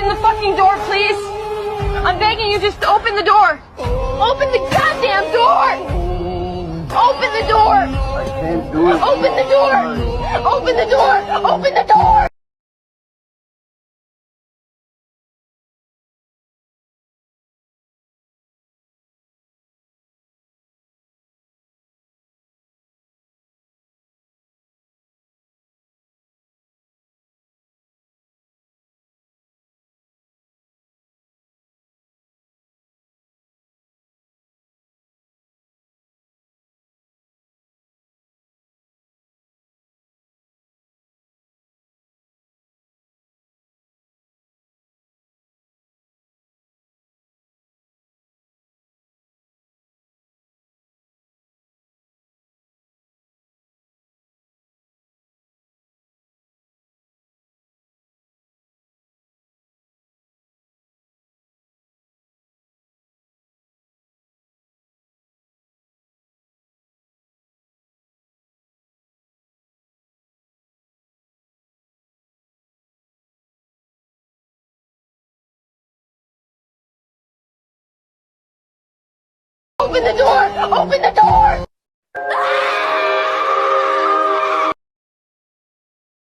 open the fucking door, please? I'm begging you, just open the door. Open the goddamn door! Open the door! I can't do it. Open the door! Open the door! Open the door! Open the door! Open the door! Ah!